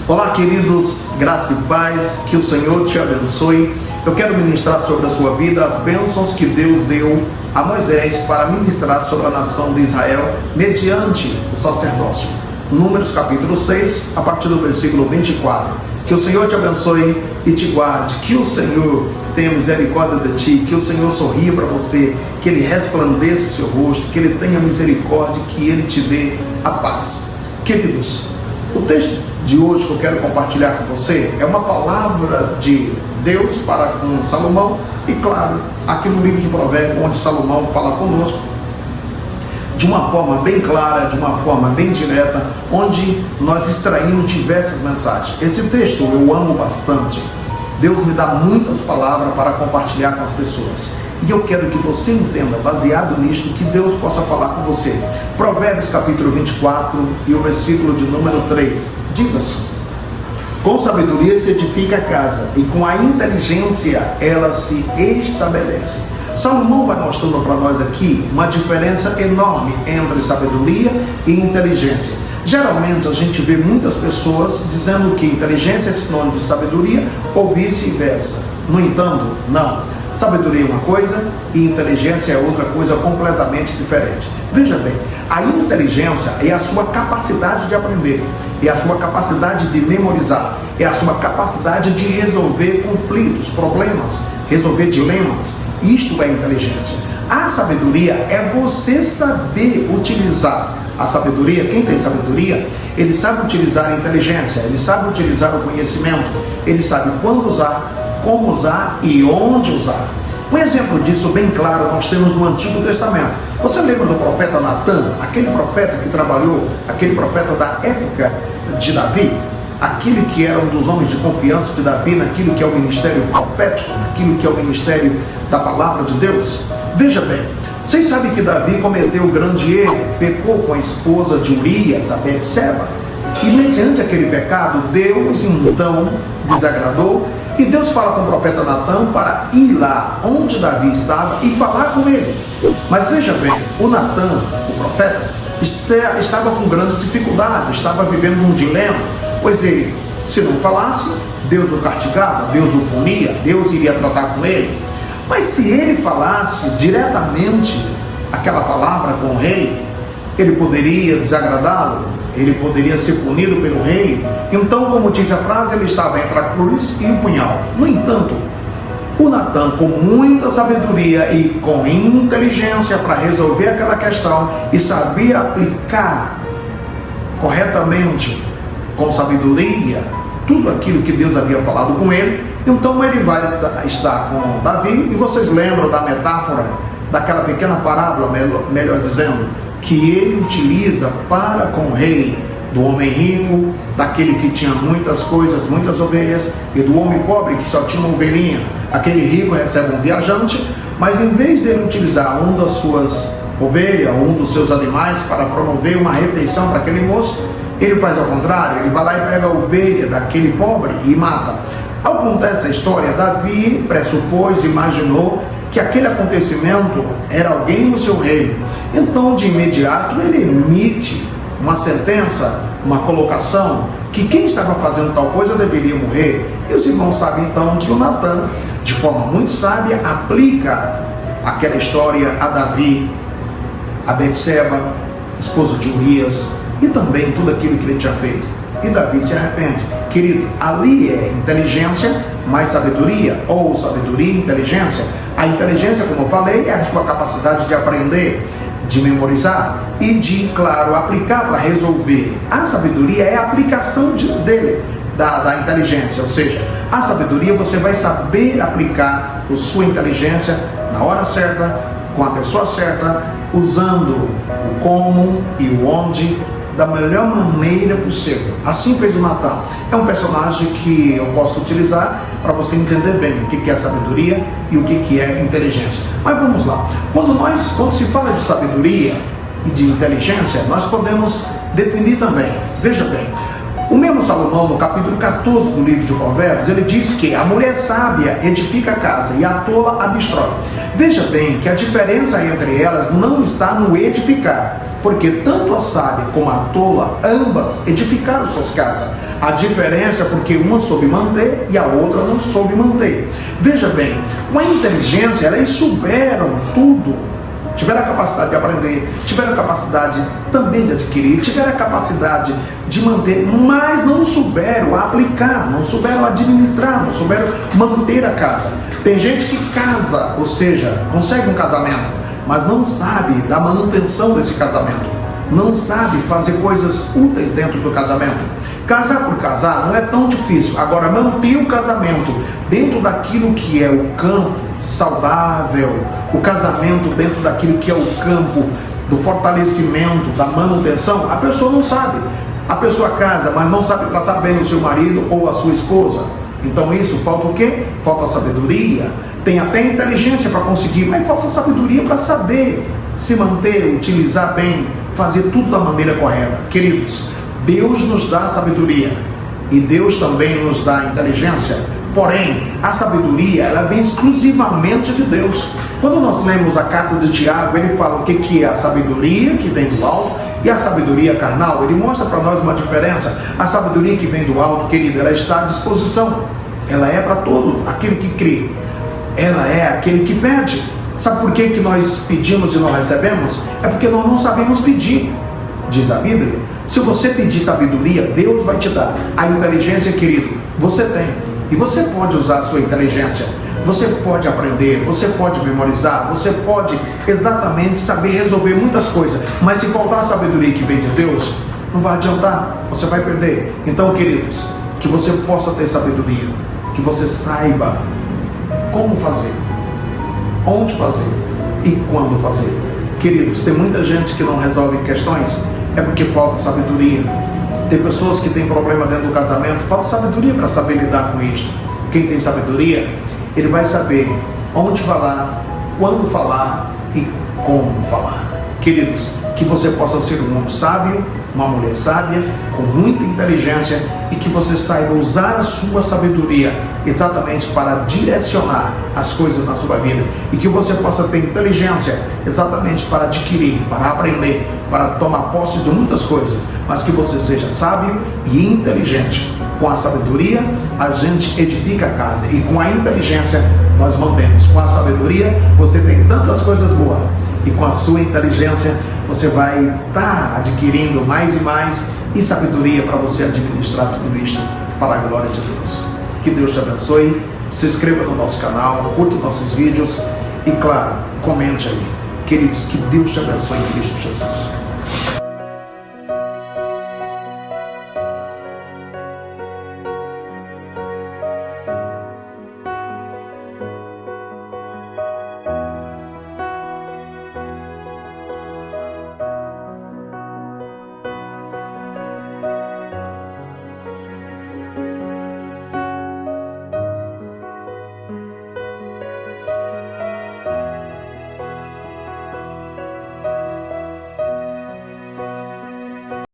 Olá, queridos, graça e paz, que o Senhor te abençoe. Eu quero ministrar sobre a sua vida as bênçãos que Deus deu a Moisés para ministrar sobre a nação de Israel mediante o sacerdócio. Números capítulo 6, a partir do versículo 24. Que o Senhor te abençoe e te guarde, que o Senhor tenha misericórdia de ti, que o Senhor sorria para você, que Ele resplandeça o seu rosto, que Ele tenha misericórdia, que Ele te dê a paz. Queridos, o texto de hoje que eu quero compartilhar com você é uma palavra de Deus para com Salomão e, claro, aqui no livro de Provérbios, onde Salomão fala conosco de uma forma bem clara, de uma forma bem direta, onde nós extraímos diversas mensagens. Esse texto eu amo bastante. Deus me dá muitas palavras para compartilhar com as pessoas. E eu quero que você entenda, baseado nisto, que Deus possa falar com você. Provérbios capítulo 24 e o versículo de número 3 diz assim: com sabedoria se edifica a casa, e com a inteligência ela se estabelece. Salomão vai mostrando para nós aqui uma diferença enorme entre sabedoria e inteligência. Geralmente a gente vê muitas pessoas dizendo que inteligência é sinônimo de sabedoria ou vice-versa. No entanto, não. Sabedoria é uma coisa e inteligência é outra coisa completamente diferente. Veja bem, a inteligência é a sua capacidade de aprender, é a sua capacidade de memorizar, é a sua capacidade de resolver conflitos, problemas, resolver dilemas. Isto é inteligência. A sabedoria é você saber utilizar. A sabedoria, quem tem sabedoria, ele sabe utilizar a inteligência, ele sabe utilizar o conhecimento, ele sabe quando usar, como usar e onde usar. Um exemplo disso bem claro nós temos no Antigo Testamento. Você lembra do profeta Natan, aquele profeta que trabalhou, aquele profeta da época de Davi, aquele que era um dos homens de confiança de Davi naquilo que é o ministério profético, naquilo que é o ministério da palavra de Deus? Veja bem, vocês sabem que Davi cometeu o grande erro, pecou com a esposa de Urias, a Betseba, e mediante aquele pecado, Deus então desagradou, e Deus fala com o profeta Natan para ir lá onde Davi estava e falar com ele. Mas veja bem, o Natan, o profeta, estava com grande dificuldade, estava vivendo um dilema, pois ele, se não falasse, Deus o castigava, Deus o punia, Deus iria tratar com ele. Mas se ele falasse diretamente aquela palavra com o rei, ele poderia desagradá-lo, ele poderia ser punido pelo rei. Então, como diz a frase, ele estava entre a cruz e o punhal. No entanto, o Natan, com muita sabedoria e com inteligência para resolver aquela questão e saber aplicar corretamente, com sabedoria, tudo aquilo que Deus havia falado com ele, então ele vai estar com Davi. E vocês lembram da metáfora, daquela pequena parábola, melhor dizendo, que ele utiliza para com o rei, do homem rico, daquele que tinha muitas coisas, muitas ovelhas, e do homem pobre que só tinha uma ovelhinha. Aquele rico recebe um viajante, mas em vez dele utilizar um das suas ovelhas, um dos seus animais para promover uma refeição para aquele moço, ele faz ao contrário, ele vai lá e pega a ovelha daquele pobre e mata. Ao contar essa história, Davi pressupôs, imaginou que aquele acontecimento era alguém no seu reino. Então, de imediato, ele emite uma sentença, uma colocação, que quem estava fazendo tal coisa deveria morrer. E os irmãos sabem então que o Natan, de forma muito sábia, aplica aquela história a Davi, a Betseba, esposa de Urias, e também tudo aquilo que ele tinha feito. E Davi se arrepende. Querido, ali é inteligência mais sabedoria, ou sabedoria e inteligência. A inteligência, como eu falei, é a sua capacidade de aprender, de memorizar e de, claro, aplicar para resolver. A sabedoria é a aplicação dele, da inteligência, ou seja, a sabedoria você vai saber aplicar a sua inteligência na hora certa, com a pessoa certa, usando o como e o onde da melhor maneira possível. Assim fez o Natan. É um personagem que eu posso utilizar para você entender bem o que é sabedoria e o que é inteligência. Mas vamos lá. Quando se fala de sabedoria e de inteligência, nós podemos definir também. Veja bem, o mesmo Salomão, no capítulo 14 do livro de Provérbios, ele diz que a mulher sábia edifica a casa e a tola a destrói. Veja bem que a diferença entre elas não está no edificar, porque tanto a sábia como a tola, ambas edificaram suas casas. A diferença é porque uma soube manter e a outra não soube manter. Veja bem, com a inteligência, elas souberam tudo. Tiveram a capacidade de aprender, tiveram a capacidade também de adquirir, tiveram a capacidade de manter, mas não souberam aplicar, não souberam administrar, não souberam manter a casa. Tem gente que casa, ou seja, consegue um casamento, mas não sabe da manutenção desse casamento, não sabe fazer coisas úteis dentro do casamento. Casar por casar não é tão difícil. Agora, manter o casamento dentro daquilo que é o campo saudável, o casamento dentro daquilo que é o campo do fortalecimento, da manutenção, a pessoa não sabe. A pessoa casa, mas não sabe tratar bem o seu marido ou a sua esposa. Então isso falta o quê? Falta sabedoria. Tem até inteligência para conseguir, mas falta sabedoria para saber se manter, utilizar bem, fazer tudo da maneira correta. Queridos, Deus nos dá sabedoria e Deus também nos dá inteligência. Porém, a sabedoria, ela vem exclusivamente de Deus. Quando nós lemos a carta de Tiago, ele fala o que é a sabedoria que vem do alto e a sabedoria carnal. Ele mostra para nós uma diferença. A sabedoria que vem do alto, querido, ela está à disposição. Ela é para todo aquele que crê. Ela é aquele que pede. Sabe por que nós pedimos e não recebemos? É porque nós não sabemos pedir, diz a Bíblia. Se você pedir sabedoria, Deus vai te dar. A inteligência, querido, você tem. E você pode usar a sua inteligência. Você pode aprender, você pode memorizar, você pode exatamente saber resolver muitas coisas. Mas se faltar a sabedoria que vem de Deus, não vai adiantar, você vai perder. Então, queridos, que você possa ter sabedoria, que você saiba como fazer, onde fazer e quando fazer. Queridos, tem muita gente que não resolve questões, é porque falta sabedoria. Tem pessoas que têm problema dentro do casamento, falta sabedoria para saber lidar com isso. Quem tem sabedoria, ele vai saber onde falar, quando falar e como falar. Queridos, que você possa ser um homem sábio, uma mulher sábia, com muita inteligência, e que você saiba usar a sua sabedoria exatamente para direcionar as coisas na sua vida, e que você possa ter inteligência exatamente para adquirir, para aprender, para tomar posse de muitas coisas, mas que você seja sábio e inteligente. Com a sabedoria a gente edifica a casa, e com a inteligência nós mantemos. Com a sabedoria você tem tantas coisas boas, e com a sua inteligência você vai estar adquirindo mais e mais, e sabedoria para você administrar tudo isto para a glória de Deus. Que Deus te abençoe. Se inscreva no nosso canal, curta nossos vídeos e, claro, comente aí. Queridos, que Deus te abençoe em Cristo Jesus.